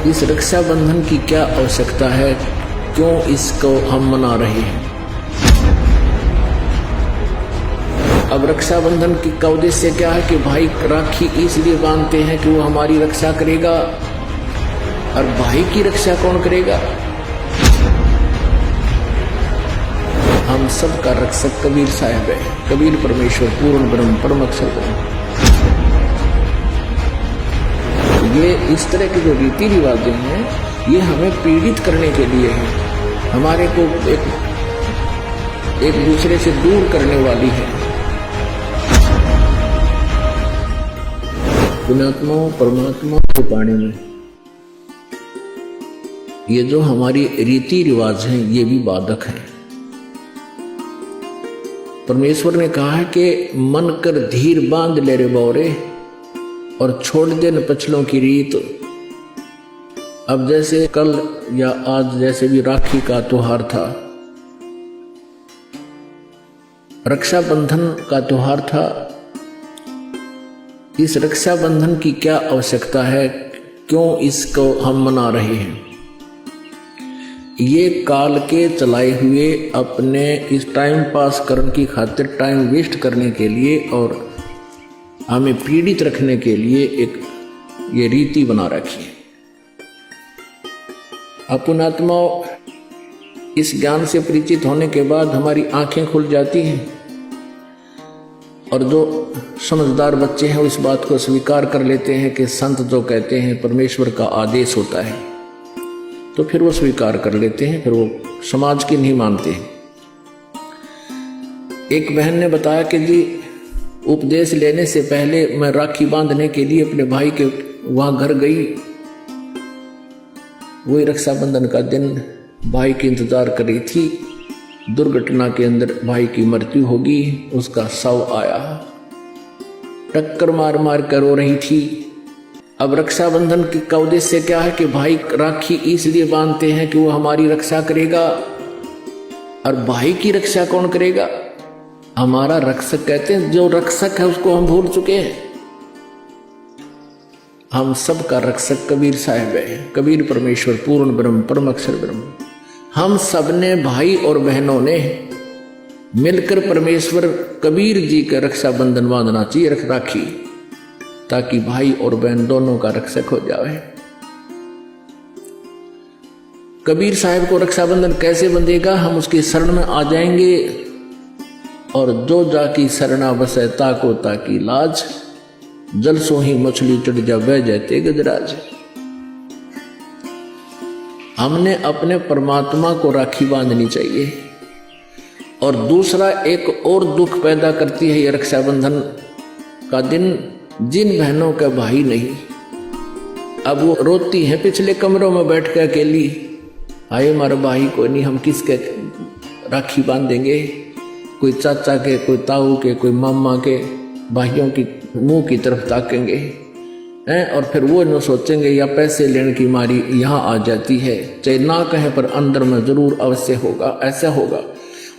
इस रक्षाबंधन की क्या आवश्यकता है, क्यों इसको हम मना रहे हैं। अब रक्षाबंधन का उद्देश्य क्या है कि भाई राखी इसलिए बांधते हैं कि वो हमारी रक्षा करेगा, और भाई की रक्षा कौन करेगा। हम सब का रक्षक कबीर साहब है, कबीर परमेश्वर पूर्ण ब्रह्म परम अक्षर ब्रह्म। ये इस तरह के जो रीति रिवाजें हैं ये हमें पीड़ित करने के लिए है, हमारे को एक दूसरे से दूर करने वाली है। पुण्यात्मा परमात्मा की वाणी में ये जो हमारी रीति रिवाज हैं ये भी बाधक हैं। परमेश्वर ने कहा है कि मन कर धीर बांध ले रे बौरे और छोड़ दे न पछलों की रीत। अब जैसे कल या आज जैसे भी राखी का त्योहार था, रक्षाबंधन का त्योहार था, इस रक्षाबंधन की क्या आवश्यकता है, क्यों इसको हम मना रहे हैं। ये काल के चलाए हुए अपने इस टाइम पास करने की खातिर, टाइम वेस्ट करने के लिए और हमें पीड़ित रखने के लिए एक ये रीति बना रखी है। अपन आत्मा इस ज्ञान से परिचित होने के बाद हमारी आंखें खुल जाती हैं और जो समझदार बच्चे हैं इस बात को स्वीकार कर लेते हैं कि संत जो कहते हैं परमेश्वर का आदेश होता है, तो फिर वो स्वीकार कर लेते हैं, फिर वो समाज की नहीं मानते हैं। एक बहन ने बताया कि जी उपदेश लेने से पहले मैं राखी बांधने के लिए अपने भाई के वहां घर गई। वही रक्षाबंधन का दिन भाई की इंतजार कर रही थी। दुर्घटना के अंदर भाई की मृत्यु होगी, उसका शव आया, टक्कर मार मार कर रो रही थी। अब रक्षाबंधन का उद्देश्य क्या है कि भाई राखी इसलिए बांधते हैं कि वो हमारी रक्षा करेगा, और भाई की रक्षा कौन करेगा। हमारा रक्षक कहते हैं, जो रक्षक है उसको हम भूल चुके हैं। हम सब का रक्षक कबीर साहब है, कबीर परमेश्वर पूर्ण ब्रह्म परम अक्षर ब्रह्म। हम सब ने भाई और बहनों ने मिलकर परमेश्वर कबीर जी का रक्षाबंधन बांधना चाहिए, राखी, ताकि भाई और बहन दोनों का रक्षक हो जाए। कबीर साहब को रक्षाबंधन कैसे बंधेगा, हम उसकी शरण में आ जाएंगे, और जो जाकी शरणा बसे ताको ताकी लाज, जल सो ही मछली चढ़ जा बह जाते गजराज। हमने अपने परमात्मा को राखी बांधनी चाहिए। और दूसरा एक और दुख पैदा करती है ये रक्षाबंधन का दिन, जिन बहनों का भाई नहीं, अब वो रोती हैं पिछले कमरों में बैठ कर अकेली, आए हमारा भाई को नहीं, हम किसके राखी बांधेंगे। कोई चाचा के, कोई ताऊ के, कोई मामा के भाइयों की मुंह की तरफ ताकेंगे हैं, और फिर वो न सोचेंगे या पैसे लेने की मारी यहाँ आ जाती है, चाहे ना कहें पर अंदर में जरूर अवश्य होगा, ऐसा होगा।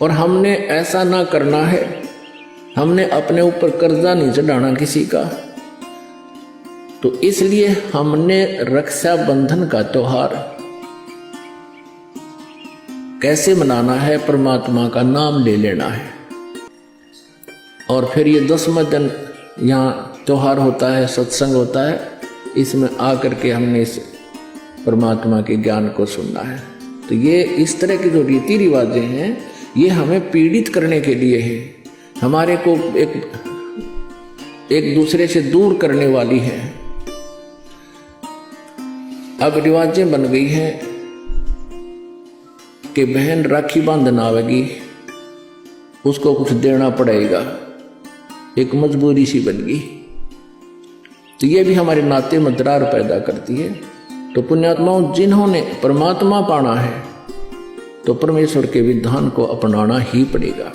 और हमने ऐसा ना करना है, हमने अपने ऊपर कर्जा नहीं चढ़ाना किसी का। तो इसलिए हमने रक्षाबंधन का त्योहार कैसे मनाना है, परमात्मा का नाम ले लेना है। और फिर ये 10वां दिन यहाँ त्योहार होता है, सत्संग होता है, इसमें आकर के हमने इस परमात्मा के ज्ञान को सुनना है। तो ये इस तरह की जो रीति रिवाजें हैं ये हमें पीड़ित करने के लिए है, हमारे को एक दूसरे से दूर करने वाली है। अब रिवाजें बन गई हैं कि बहन राखी बांधना आवेगी, उसको कुछ देना पड़ेगा, एक मजबूरी सी बन गई। तो ये भी हमारे नाते में दरार पैदा करती है। तो पुण्यात्माओं, जिन्होंने परमात्मा पाना है तो परमेश्वर के विधान को अपनाना ही पड़ेगा।